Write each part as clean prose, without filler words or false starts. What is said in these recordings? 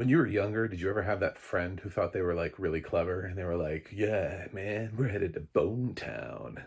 When you were younger, did you ever have that friend who thought they were, like, really clever, and they were like, "Yeah, man, we're headed to Bone Town."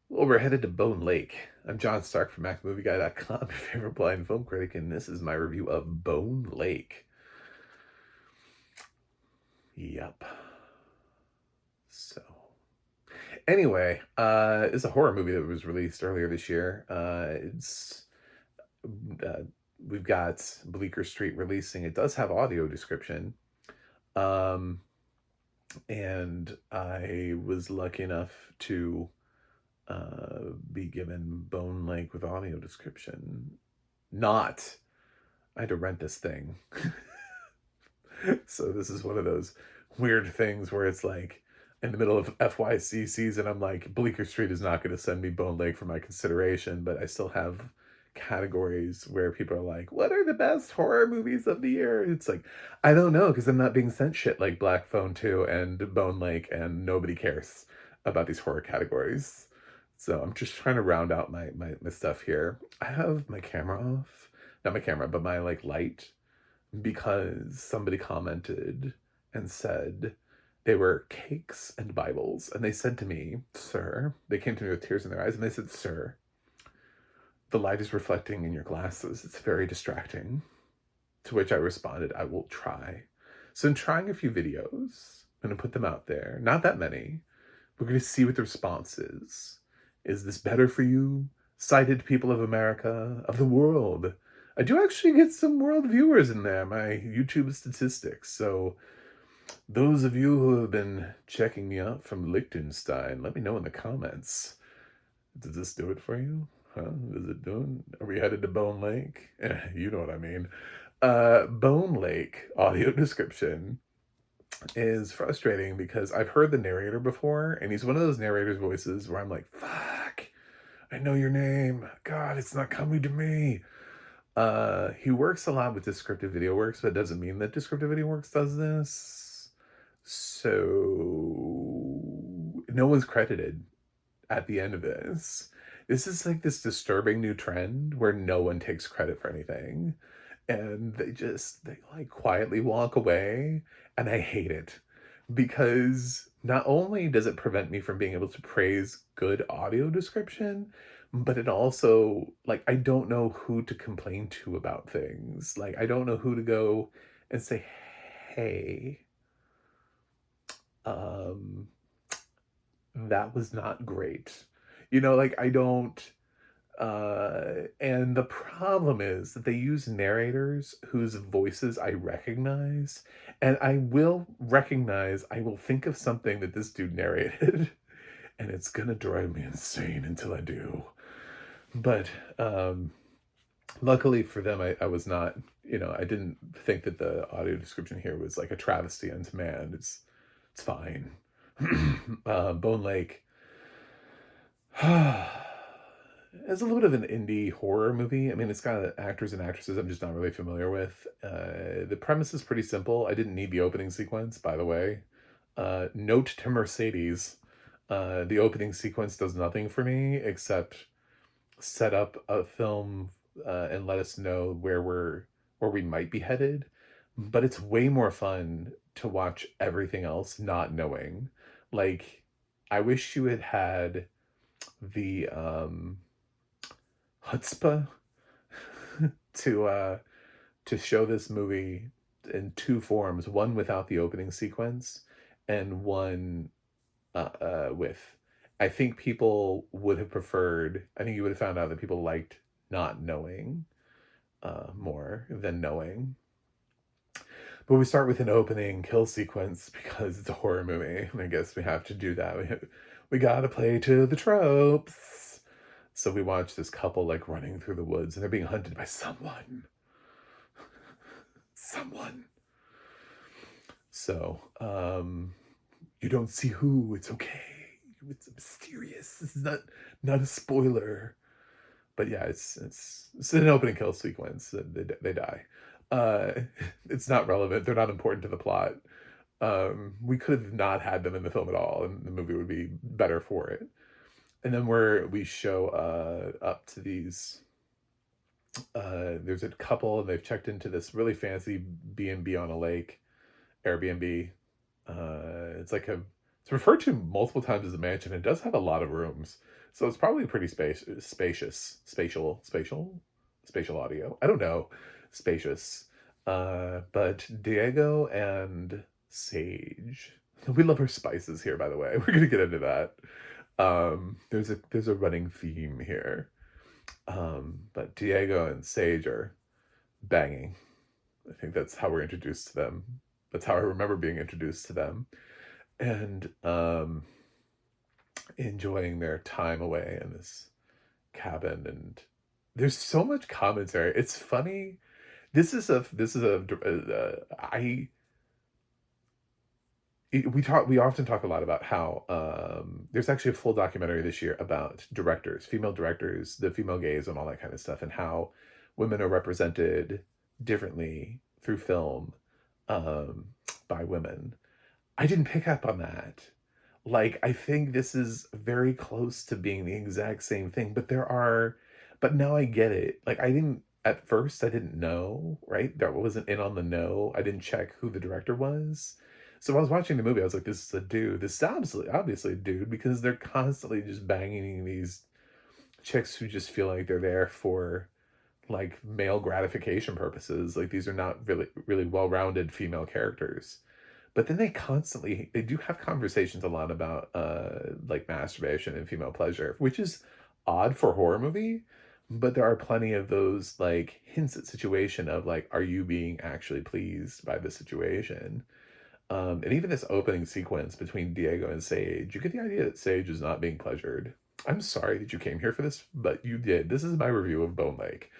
Well, we're headed to Bone Lake. I'm John Stark from MacMovieGuy.com, your favorite blind film critic, and this is my review of Bone Lake. Yep. So, anyway, it's a horror movie that was released earlier this year. Uh, we've got Bleecker Street releasing. It does have audio description. Um, and I was lucky enough to be given Bone Lake with audio description. Not, I had to rent this thing. So this is one of those weird things where it's like in the middle of FYC season, I'm like, Bleecker Street is not going to send me Bone Lake for my consideration, but I still have categories where people are like, what are the best horror movies of the year? It's like, I don't know, because I'm not being sent shit like Black Phone 2 and Bone Lake, and nobody cares about these horror categories. So I'm just trying to round out my stuff here. I have my camera off. Not my camera, but my like light, because somebody commented and said they were cakes and Bibles. And they said to me, "Sir," they came to me with tears in their eyes, and they said, "Sir, the light is reflecting in your glasses. It's very distracting." To which I responded, "I will try." So I'm trying a few videos. I'm going to put them out there. Not that many. We're going to see what the response is. Is this better for you? Sighted people of America, of the world. I do actually get some world viewers in there, my YouTube statistics. So those of you who have been checking me out from Liechtenstein, let me know in the comments. Does this do it for you? Huh? Is it doing? Are we headed to Bone Lake? You know what I mean. Bone Lake audio description is frustrating because I've heard the narrator before, and he's one of those narrator's voices where I'm like, fuck, I know your name. God, it's not coming to me. He works a lot with Descriptive Video Works, but it doesn't mean that Descriptive Video Works does this. So no one's credited at the end of this. This is like this disturbing new trend where no one takes credit for anything. And they like quietly walk away. And I hate it because not only does it prevent me from being able to praise good audio description, but it also, like, I don't know who to complain to about things. Like, I don't know who to go and say, hey, um, that was not great. You know, like, I don't, and the problem is that they use narrators whose voices I recognize, and I will recognize, I will think of something that this dude narrated, and it's gonna drive me insane until I do. But, luckily for them, I was not, I didn't think that the audio description here was like a travesty unto man. It's fine. Bone Lake. It's a little bit of an indie horror movie. I mean, it's got actors and actresses I'm just not really familiar with. The premise is pretty simple. I didn't need the opening sequence, by the way. Note to Mercedes, the opening sequence does nothing for me except set up a film and let us know where we might be headed. But it's way more fun to watch everything else not knowing. Like, I wish you had had the chutzpah to show this movie in two forms, one without the opening sequence and one with. I think people would have preferred, I think you would have found out that people liked not knowing more than knowing. But we start with an opening kill sequence because it's a horror movie, and I guess we have to do that. We gotta play to the tropes. So we watch this couple like running through the woods, and they're being hunted by someone. Someone. So, you don't see who. It's okay. It's mysterious. This is not a spoiler. But yeah, it's an opening kill sequence. They die. It's not relevant. They're not important to the plot. We could have not had them in the film at all, and the movie would be better for it. And then we show up to these There's a couple, and they've checked into this really fancy B&B on a lake, Airbnb. It's like it's referred to multiple times as a mansion. It does have a lot of rooms, so it's probably pretty spacious, spatial audio. I don't know, spacious. But Diego and Sage, we love our spices here. By the way, we're gonna get into that. There's a running theme here. But Diego and Sage are banging. I think that's how we're introduced to them. That's how I remember being introduced to them. And enjoying their time away in this cabin. And there's so much commentary. It's funny. I we often talk a lot about how there's actually a full documentary this year about directors, female directors, the female gaze, and all that kind of stuff, and how women are represented differently through film um, by women. I didn't pick up on that. Like, I think this is very close to being the exact same thing, but now I get it. Like, at first, I didn't know, right? That wasn't in on the know. I didn't check who the director was. So when I was watching the movie, I was like, this is a dude. This is obviously a dude because they're constantly just banging these chicks who just feel like they're there for like male gratification purposes. Like these are not really well-rounded female characters. But then they do have conversations a lot about like masturbation and female pleasure, which is odd for a horror movie, but there are plenty of those like hints at situation of like, are you being actually pleased by the situation? And even this opening sequence between Diego and Sage, you get the idea that Sage is not being pleasured. I'm sorry that you came here for this, but you did. This is my review of Bone Lake.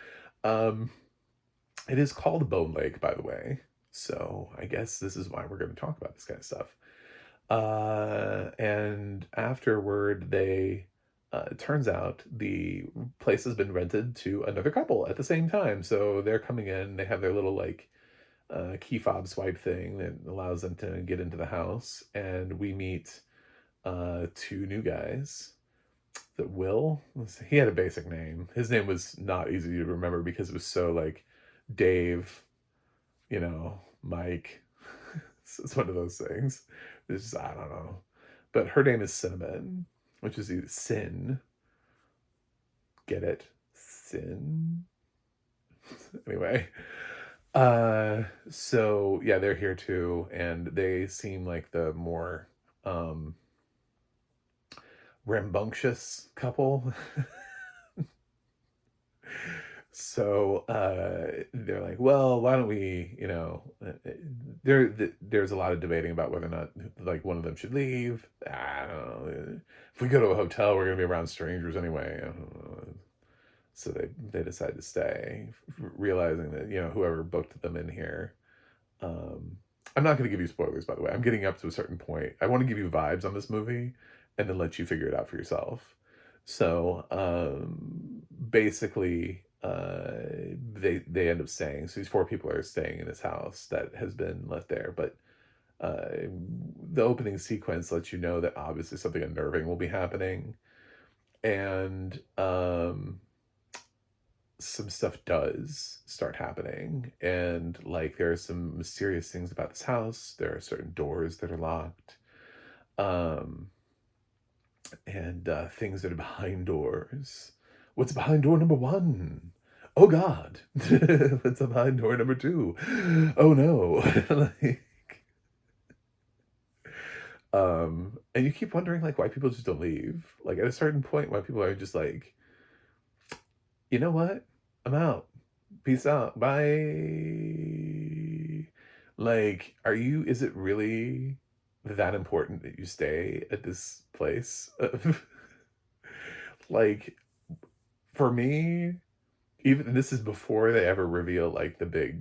Um, it is called Bone Lake, by the way. So I guess this is why we're going to talk about this kind of stuff. And afterward, it turns out the place has been rented to another couple at the same time. So they're coming in, they have their little like key fob swipe thing that allows them to get into the house. And we meet two new guys. That Will, he had a basic name. His name was not easy to remember because it was so like Dave, Mike. It's one of those things. It's just, I don't know. But her name is Cinnamon, which is either Sin. Get it? Sin. Anyway. So yeah, they're here too, and they seem like the more rambunctious couple. So they're like, well, why don't we, there's a lot of debating about whether or not like one of them should leave. I don't know. If we go to a hotel, we're gonna be around strangers anyway. I don't know. So they decide to stay, realizing that whoever booked them in here. I'm not going to give you spoilers, by the way. I'm getting up to a certain point. I want to give you vibes on this movie, and then let you figure it out for yourself. So basically, they end up staying. So these four people are staying in this house that has been left there, but the opening sequence lets you know that obviously something unnerving will be happening, and some stuff does start happening, and like there are some mysterious things about this house. There are certain doors that are locked, and things that are behind doors. What's behind door number one? Oh God. What's behind door number two? Oh no. Like, and you keep wondering like why people just don't leave. Like at a certain point, why people are just like, you know what? I'm out. Peace out. Bye. Like, is it really that important that you stay at this place? Like, for me, even this is before they ever reveal like the big,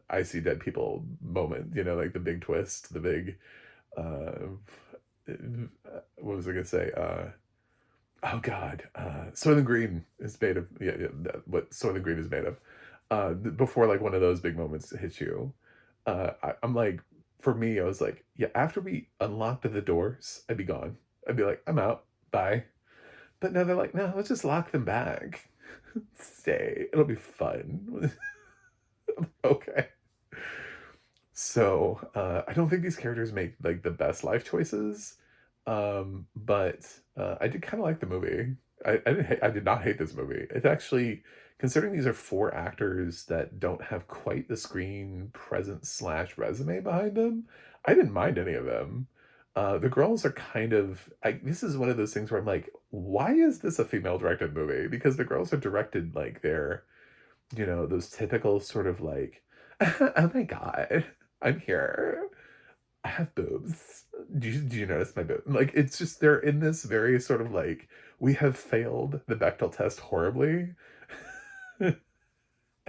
I see dead people moment, like the big twist, the big, what was I gonna say? Oh God, Soylent Green is made of what Soylent Green is made of. Before like one of those big moments hits you, I'm like, for me, I was like, yeah. After we unlocked the doors, I'd be gone. I'd be like, I'm out, bye. But now they're like, no, let's just lock them back. Stay. It'll be fun. Okay. So, I don't think these characters make, like, the best life choices, but, I did kinda like the movie. I did not hate this movie. It actually considering these are 4 actors that don't have quite the screen presence/resume behind them, I didn't mind any of them. The girls are kind of this is one of those things where I'm like, "Why is this a female-directed movie?" Because the girls are directed like they're, those typical sort of like, "Oh my god, I'm here. I have boobs. Do you notice my boob?" Like, it's just they're in this very sort of like, "We have failed the Bechdel test horribly."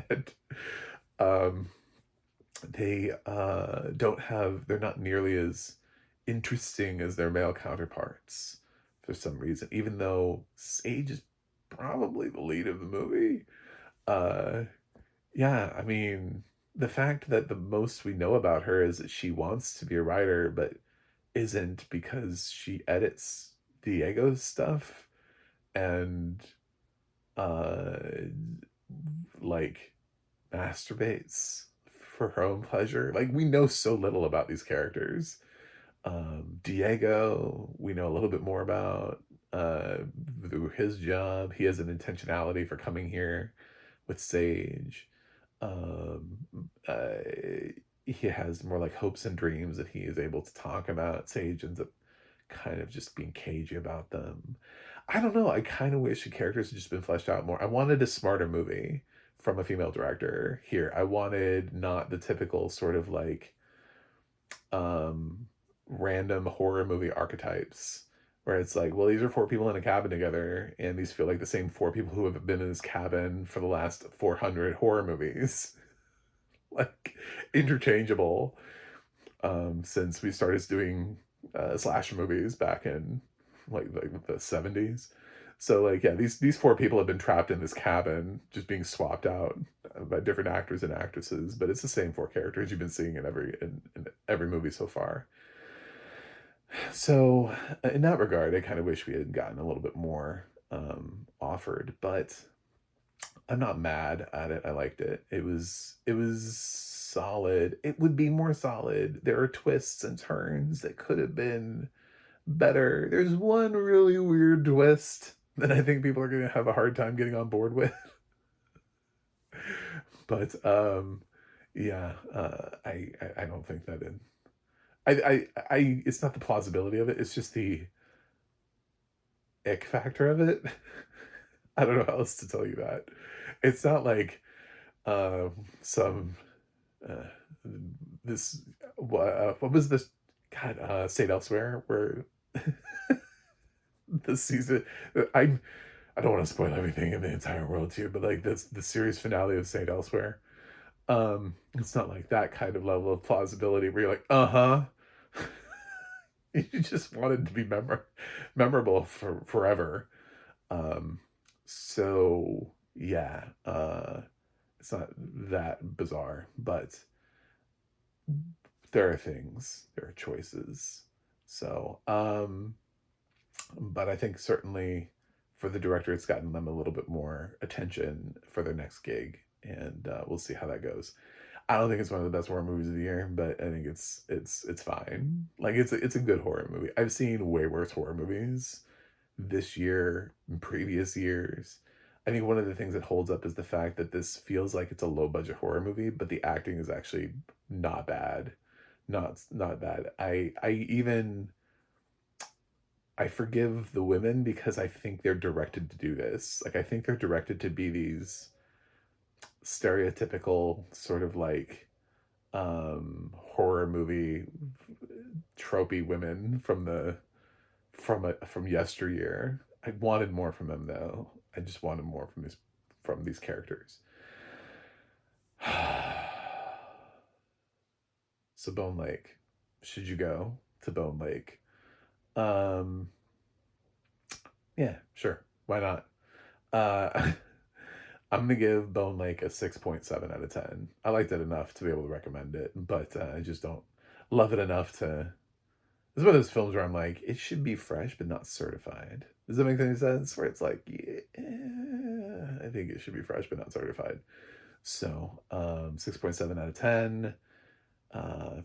And, um, they're not nearly as interesting as their male counterparts for some reason, even though Sage is probably the lead of the movie. Uh Yeah, I mean, the fact that the most we know about her is that she wants to be a writer, but isn't because she edits Diego's stuff and, uh, like, masturbates for her own pleasure. Like, we know so little about these characters. Diego, we know a little bit more about, uh, through his job. He has an intentionality for coming here with Sage. Um, uh, he has more like hopes and dreams that he is able to talk about. Sage ends up kind of just being cagey about them. I don't know. I kind of wish the characters had just been fleshed out more. I wanted a smarter movie from a female director here. I wanted not the typical sort of like um random horror movie archetypes where it's like, well, these are 4 people in a cabin together, and these feel like the same 4 people who have been in this cabin for the last 400 horror movies. Like, interchangeable, since we started doing, slasher movies back in, like, the '70s. So, like, yeah, these 4 people have been trapped in this cabin, just being swapped out, by different actors and actresses, but it's the same 4 characters you've been seeing in every movie so far. So, in that regard, I kinda wish we had gotten a little bit more, offered, but I'm not mad at it. I liked it. It was solid. It would be more solid. There are twists and turns that could have been better. There's one really weird twist that I think people are gonna have a hard time getting on board with. But yeah, I don't think that in I it's not the plausibility of it, it's just the ick factor of it. I don't know how else to tell you that. It's not like some uh, this what was this God Stayed Elsewhere where the season I I don't want to spoil everything in the entire world too, but like this the series finale of Stayed Elsewhere. It's not like that kind of level of plausibility where you're like, uh-huh. You just wanted to be memorable for forever. Um, so yeah, it's not that bizarre, but there are things, there are choices. So, but I think certainly for the director, it's gotten them a little bit more attention for their next gig, and we'll see how that goes. I don't think it's one of the best horror movies of the year, but I think it's fine. Like it's a good horror movie. I've seen way worse horror movies this year and previous years. I think one of the things that holds up is the fact that this feels like it's a low budget horror movie, but the acting is actually not bad. Not bad. I forgive the women because I think they're directed to do this. Like I think they're directed to be these stereotypical sort of like horror movie tropey women from yesteryear. I wanted more from them though. I just wanted more from these characters. So Bone Lake. Should you go to Bone Lake? Um yeah, sure. Why not? Uh I'm gonna give Bone Lake a 6.7 out of 10. I liked it enough to be able to recommend it, but I just don't love it enough to. It's one of those films where I'm like, it should be fresh but not certified. Does that make any sense? Where it's like, yeah, I think it should be fresh but not certified. So 6.7 out of 10.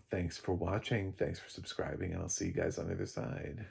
Thanks for watching. Thanks for subscribing, and I'll see you guys on the other side.